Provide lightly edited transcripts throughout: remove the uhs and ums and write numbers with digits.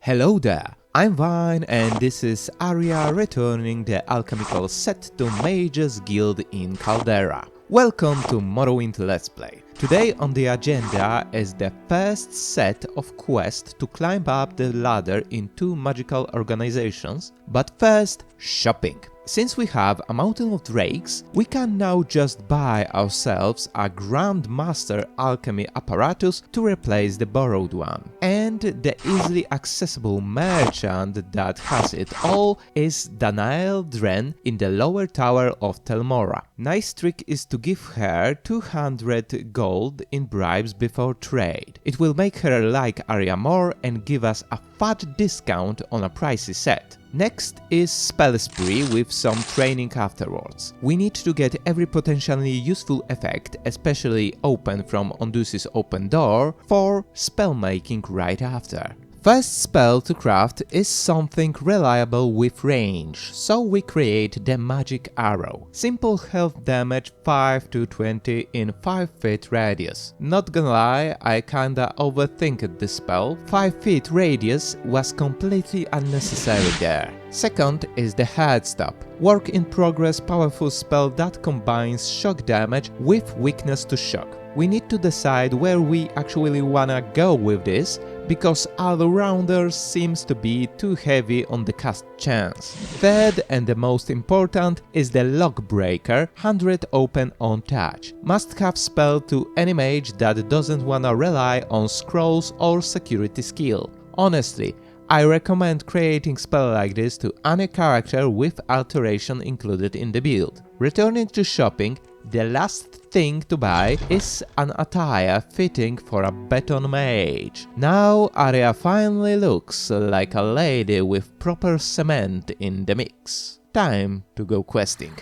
Hello there, I'm Vine and this is Arya returning the alchemical set to Mage's Guild in Caldera. Welcome to Morrowind Let's Play. Today on the agenda is the first set of quests to climb up the ladder in two magical organizations, but first, shopping. Since we have a mountain of drakes, we can now just buy ourselves a Grandmaster Alchemy apparatus to replace the borrowed one. And the easily accessible merchant that has it all is Danael Dren in the lower tower of Telmora. Nice trick is to give her 200 gold in bribes before trade. It will make her like Arya more and give us a fat discount on a pricey set. Next is Spell Spree with some training afterwards. We need to get every potentially useful effect, especially open from Ondusis Open Door, for spellmaking right after. First spell to craft is something reliable with range, so we create the Magic Arrow. Simple health damage 5 to 20 in 5 feet radius. Not gonna lie, I kinda overthinked this spell. 5 feet radius was completely unnecessary there. Second is the Headstop. Work in progress powerful spell that combines shock damage with weakness to shock. We need to decide where we actually wanna go with this, because All-Rounder seems to be too heavy on the cast chance. Third and the most important is the Lockbreaker, 100 open on touch. Must have spell to any mage that doesn't wanna rely on scrolls or security skill. Honestly, I recommend creating spell like this to any character with Alteration included in the build. Returning to shopping, the last thing to buy is an attire fitting for a Breton mage. Now Arya finally looks like a lady with proper cement in the mix. Time to go questing.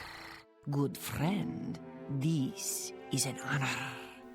Good friend, this is an honor.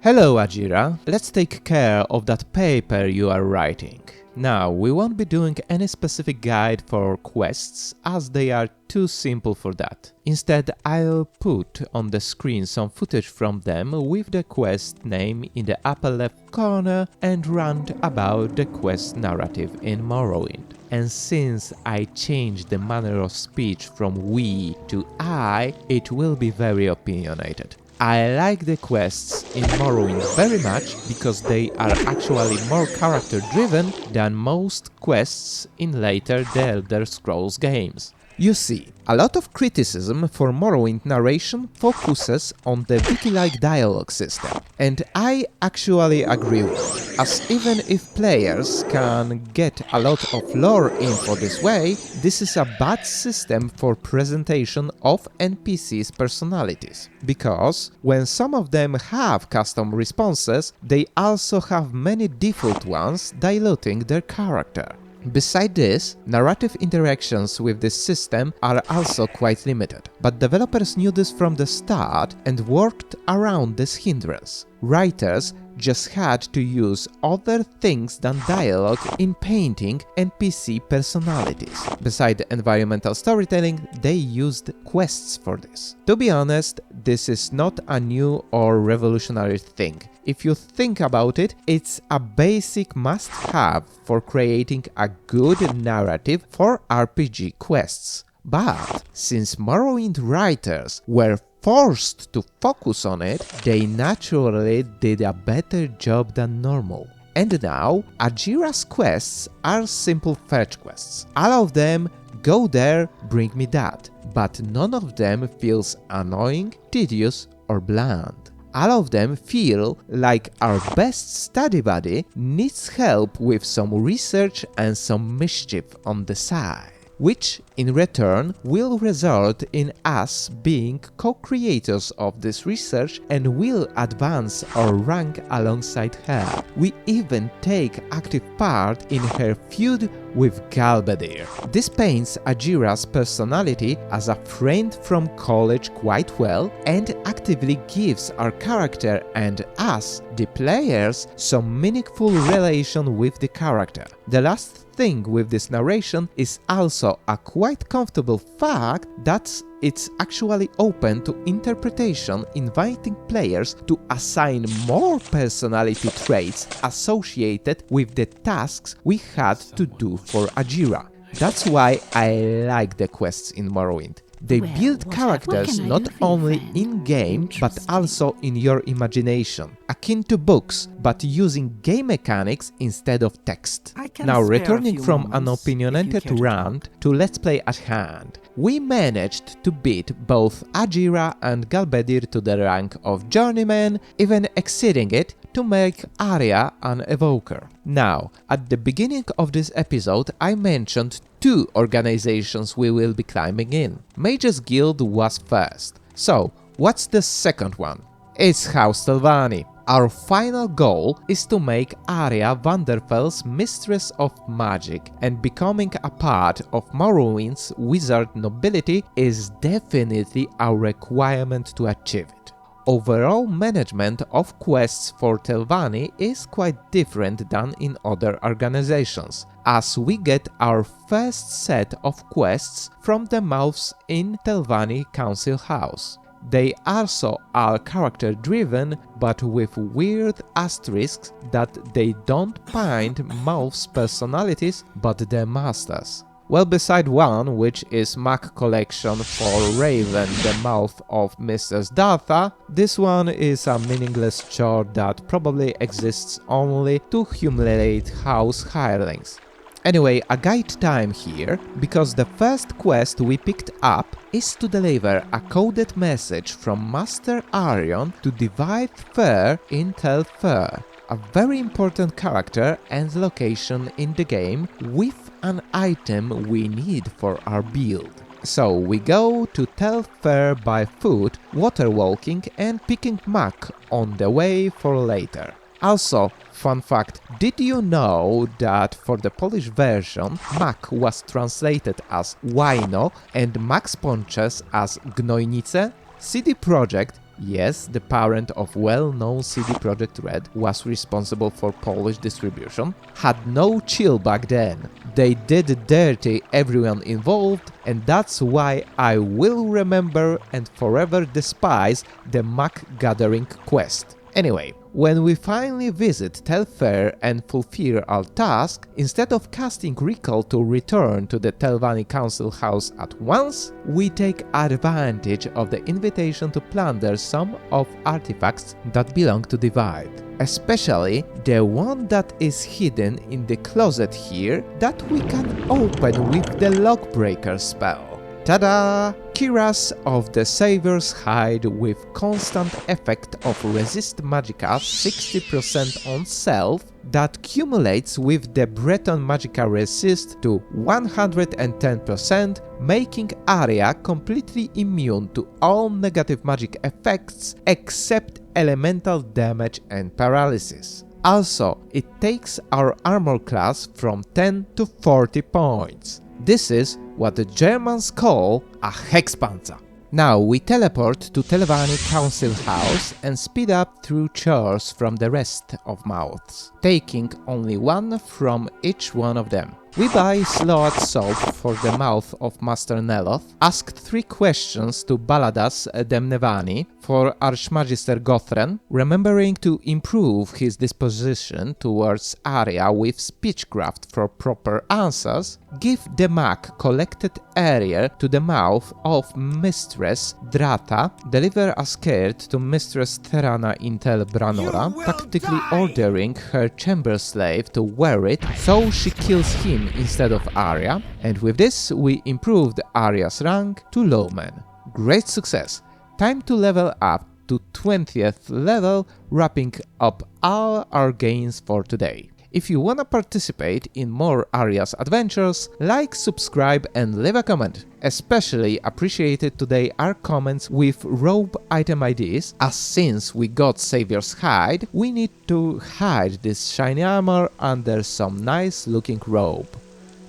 Hello Ajira, let's take care of that paper you are writing. Now, we won't be doing any specific guide for quests, as they are too simple for that. Instead, I'll put on the screen some footage from them with the quest name in the upper left corner and rant about the quest narrative in Morrowind. And since I changed the manner of speech from we to I, it will be very opinionated. I like the quests in Morrowind very much because they are actually more character-driven than most quests in later The Elder Scrolls games. You see, a lot of criticism for Morrowind narration focuses on the wiki-like dialogue system, and I actually agree with it, as even if players can get a lot of lore info this way, this is a bad system for presentation of NPCs' personalities, because when some of them have custom responses, they also have many default ones diluting their character. Besides this, narrative interactions with this system are also quite limited, but developers knew this from the start and worked around this hindrance. Writers just had to use other things than dialogue in painting NPC personalities. Besides environmental storytelling, they used quests for this. To be honest, this is not a new or revolutionary thing. If you think about it, it's a basic must-have for creating a good narrative for RPG quests. But since Morrowind writers were forced to focus on it, they naturally did a better job than normal. And now, Ajira's quests are simple fetch quests. All of them go there, bring me that, but none of them feels annoying, tedious or bland. All of them feel like our best study buddy needs help with some research and some mischief on the side, which in return will result in us being co-creators of this research and will advance our rank alongside her. We even take active part in her feud with Galbadir. This paints Ajira's personality as a friend from college quite well and actively gives our character and us, the players, some meaningful relation with the character. The last thing with this narration is also a quite comfortable fact that it's actually open to interpretation, inviting players to assign more personality traits associated with the tasks we had to do for Ajira. That's why I like the quests in Morrowind. They build characters not only in-game, but also in your imagination, akin to books, but using game mechanics instead of text. Now, returning from an opinionated rant to Let's Play at hand, we managed to beat both Ajira and Galbedir to the rank of Journeyman, even exceeding it to make Arya an Evoker. Now, at the beginning of this episode, I mentioned 2 organizations we will be climbing in. Mage's Guild was first. So, what's the second one? It's House Telvanni. Our final goal is to make Arya Vanderfell's Mistress of Magic, and becoming a part of Morrowind's wizard nobility is definitely a requirement to achieve it. Overall management of quests for Telvanni is quite different than in other organizations, as we get our first set of quests from the mouths in Telvanni Council House. They also are character driven, but with weird asterisks that they don't bind mouths' personalities but their masters. Well, beside one, which is Muck collection for Raven, the mouth of Mistress Dartha, this one is a meaningless chore that probably exists only to humiliate house hirelings. Anyway, a guide time here, because the first quest we picked up is to deliver a coded message from Master Arion to Divide Fair in Tel Fair, a very important character and location in the game with an item we need for our build. So we go to Tel Fair by foot, water walking and picking Muck on the way for later. Also, fun fact, did you know that for the Polish version, Muck was translated as Łajno and Max Ponches as Gnojnice? CD Projekt, yes, the parent of well-known CD Projekt Red, was responsible for Polish distribution, had no chill back then. They did dirty everyone involved, and that's why I will remember and forever despise the Muck gathering quest. Anyway, when we finally visit Tel Fair and fulfill our task, instead of casting recall to return to the Telvanni Council House at once, we take advantage of the invitation to plunder some of artifacts that belong to Divide. Especially the one that is hidden in the closet here that we can open with the Lockbreaker spell. Tada! Kiras of the Savior's Hide with constant effect of resist magicka 60% on self that cumulates with the Breton magicka resist to 110%, making Arya completely immune to all negative magic effects except elemental damage and paralysis. Also, it takes our armor class from 10 to 40 points. This is what the Germans call a Hexpanzer. Now we teleport to Telvanni Council House and speed up through chores from the rest of mouths, taking only one from each one of them. We buy Sloat soap for the mouth of Master Neloth, asked 3 questions to Baladas Demnevani for Archmagister Gothren, remembering to improve his disposition towards Arya with speechcraft for proper answers, give the Muck collected area to the mouth of Mistress Drata, deliver a skirt to Mistress Terana Intel Branora, tactically ordering her chamber slave to wear it so she kills him instead of Arya, and with this we improved Arya's rank to Lawman. Great success! Time to level up to 20th level, wrapping up all our gains for today. If you wanna participate in more Arya's adventures, like, subscribe and leave a comment. Especially appreciated today are comments with robe item IDs, as since we got Savior's Hide, we need to hide this shiny armor under some nice looking robe.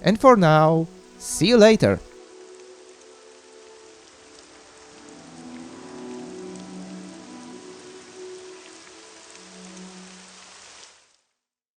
And for now, see you later!